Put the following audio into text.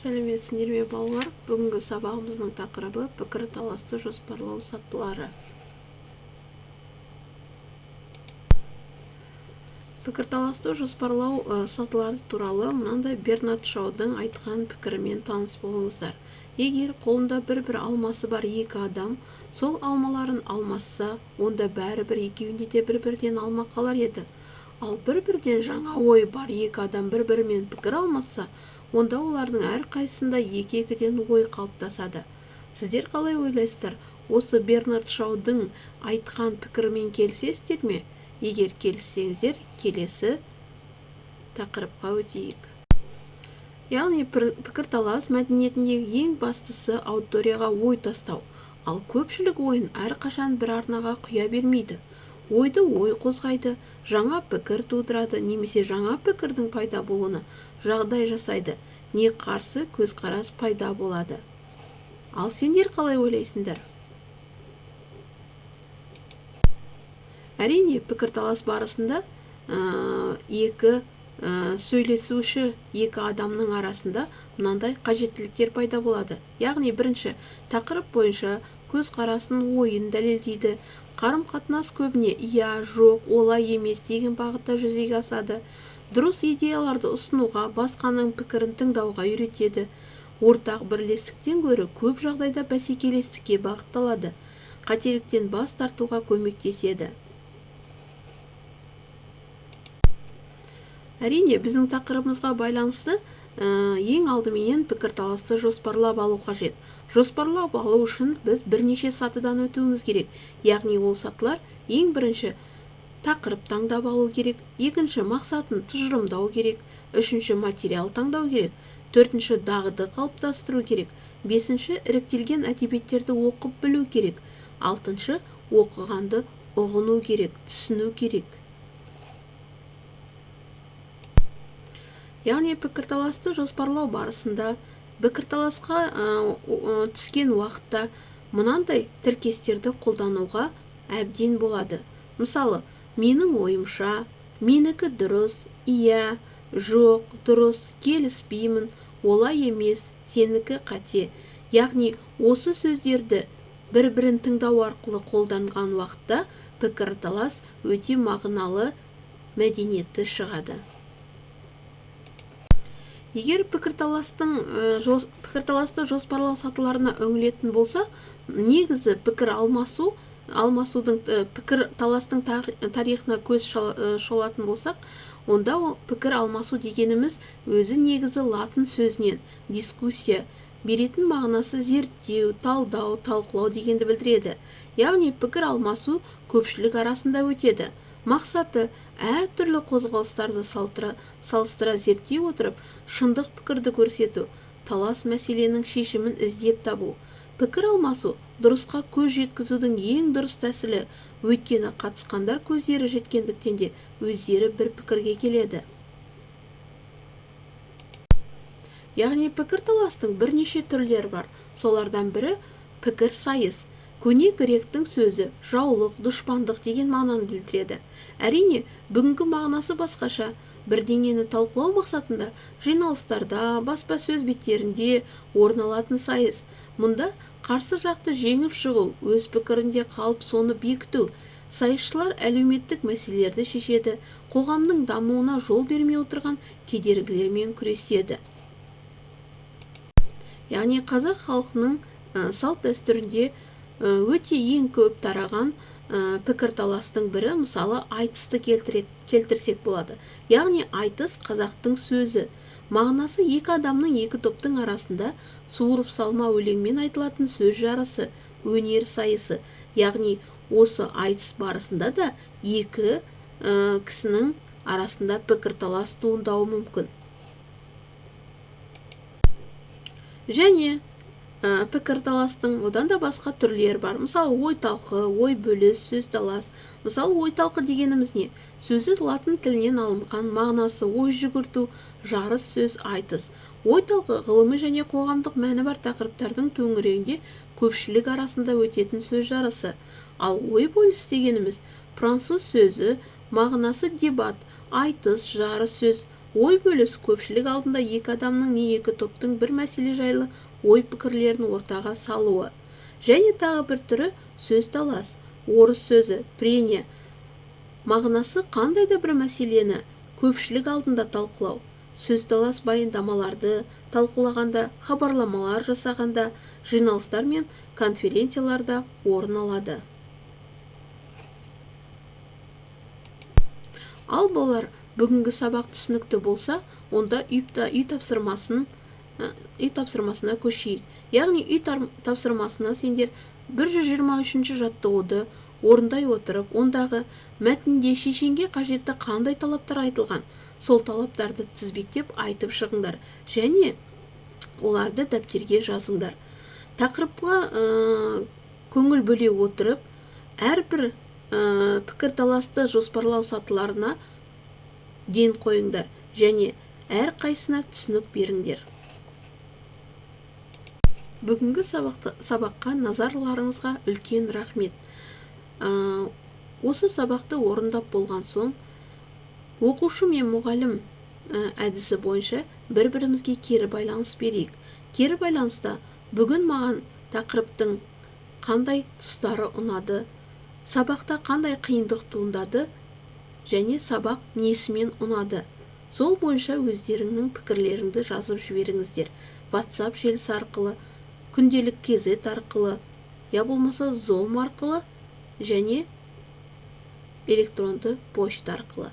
сәлеметсіңдер ме балалар? Бүгінгі сабағымыздың тақырыбы пікірталасты жоспарлау сатылары. Пікірталасты жоспарлау сатылары туралы мынандай Бернард Шоудың айтқан пікірімен таныс болыңыздар. Егер қолында бір алмасы бар екі адам сол алмаларын алмасса, онда бәрібір екеуінде де бір-бірден алма қалар еді. Ал бір-бірден жаңа ой бар екі адам бір-бірімен пікір алмасса, онда олардың әрқайсысында екі-екіден ой қалыптасады. Сіздер қалай ойлайсыздар? Осы Бернард Шоудың айтқан пікірімен келісесіздер ме? Егер келіссеңіздер, келесі тақырыпқа өтейік. Яғни пікірталас мәдениетіндегі ең бастысы аудиторияға ой тастау. Ал көпшілік ойын әрқашан бір арнаға құя бермейді. Ойды ой қозғайды, жаңа пікір тудырады, немесе жаңа пікірдің пайда болуына жағдай жасайды, не қарсы көзқарас пайда болады. Ал сендер қалай ойлайсыңдар? Әрине, пікірталас барысында сөйлесуші екі адамның арасында мынандай қажеттіліктер пайда болады. Яғни бірінші, тақырып бойынша көзқарасын ойын дәлелдейді. Қарым-қатынас көбіне иә, жоқ, олай емес деген бағытта жүзеге асады. Дұрыс идеяларды ұсынуға, басқаның пікірін тыңдауға үйретеді. Ортақ бірлестіктен гөрі көп жағдайда бәсекелестікке бағытталады. Қателіктен бас тартуға көмектеседі. Әрине, біздің тақырыбымызға байланысты ең алдымен пікірталасты жоспарлап алу қажет. Жоспарлап алу үшін біз бірнеше сатыдан өтуіміз керек. Яғни ол сатылар ең бірінші тақырып таңдап алу керек, екінші мақсатын тұжырымдау керек, үшінші материал таңдау керек, төртінші дағды қалыптастыру керек, бесінші іріктелген әдебиеттерді оқып білу керек, алтыншы оқығанды ұғыну керек, түсіну керек. Яғни пікірталасты жоспарлау барысында пікірталасқа түскен уақытта мынандай тіркестерді қолдануға әбден болады. Мысалы, менің ойымша, менікі дұрыс, иә, жоқ, дұрыс, келіспеймін, олай емес, сенікі қате. Яғни осы сөздерді бір-бірін тыңдау арқылы қолданған уақытта пікірталас өте мағыналы, мәдениетті шығады. Егер пікірталасты жоспарлау сатыларына үңілетін болса, негізі пікірталастың тарихына көз шолатын болсақ, онда пікір алмасу дегеніміз өзі негізі латын сөзінен дискуссия, беретін мағынасы зерттеу, талдау, талқылау дегенді білдіреді. Яғни пікір алмасу көпшілік арасында өтеді. Мақсаты әртүрлі қозғалыстарды салыстыра зерттей отырып, шындық пікірді көрсету, талас мәселенің шешімін іздеп табу. Пікір алмасу дұрысқа көз жеткізудің ең дұрыс тәсілі, өйткені қатысқандар көздері жеткендіктен де өздері бір пікірге келеді. Яғни пікірталастың бірнеше түрлері бар. Солардан бірі пікір сайыс. Көне гректің сөзі жаулық, дұшпандық деген мағынаны білдіреді. Әрине, бүгінгі мағынасы басқаша. Бірдеңені талқылау мақсатында жиналыстарда, баспасөз беттерінде орын алатын сайыс. Мұнда қарсы жақты жеңіп шығу, өз пікірінде қалып соны бекіту. Сайысшылар әлеуметтік мәселелерді шешеді, қоғамның дамуына жол бермей отырған кедергілермен күреседі. Яғни қазақ халқының салт дәстүрінде өте ең көп тараған пікірталастың бірі, мысалы, айтысты келтірсек болады. Яғни айтыс қазақтың сөзі. Мағынасы екі адамның екі топтың арасында суырып салма өлеңмен айтылатын сөз жарысы, өнер сайысы. Яғни осы айтыс барысында да екі кісінің арасында пікірталас туындауы мүмкін. Және пікірталастың одан да басқа түрлері бар. Мысалы, ой талқы, ой бөліс, сөз талас. Мысалы, ой талқы дегеніміз не? Сөзі латын тілінен алынған, мағынасы ой жүгірту, жарыс сөз, айтыс. Ой талқы ғылыми және қоғамдық мәні бар тақырыптардың төңірегінде көпшілік арасында өтетін сөз жарысы. Ал ой бөліс дегеніміз француз сөзі, мағынасы дебат, айтыс, жарыс сөз. ой бөліс көпшілік алдында екі адамның не екі топтың бір мәселе жайлы ой пікірлерін ортаға салуы. Және тағы бір түрі сөз талас. Орыс сөзі прения мағынасы қандай да бір мәселені көпшілік алдында талқылау. Сөз талас баяндамаларды талқылағанда, хабарламалар жасағанда, жиналыстар мен конференцияларда орын алады. Ал болар бүгінгі сабақ түсінікті болса, онда үй тапсырмасына көшейік. Яғни үй тапсырмасына сендер 123 жаттығуды орындай отырып, ондағы мәтінде шешенге қажетті қандай талаптар айтылған, сол талаптарды тізбектеп айтып шығыңдар, және оларды дәптерге жазыңдар. Тақырыпқа көңіл бөле отырып, әрбір пікірталасты жоспарлау сатыларына ден қойыңдар, және әр қайсына түсінік беріңдер. Бүгінгі сабаққа назарларыңызға үлкен рахмет. Осы сабақты орындап болған соң, оқушы мен мұғалім әдісі бойынша бір-бірімізге кері байланыс берейік. Кері байланыста бүгін маған тақырыптың қандай тұстары ұнады, сабақта қандай қиындық туындады, және сабақ несімен ұнады. Сол бойынша өздеріңнің пікірлеріңді жазып жіберіңіздер. WhatsApp желісі арқылы, күнделік кезет арқылы, я болмаса Zoom арқылы, және электронды почта арқылы.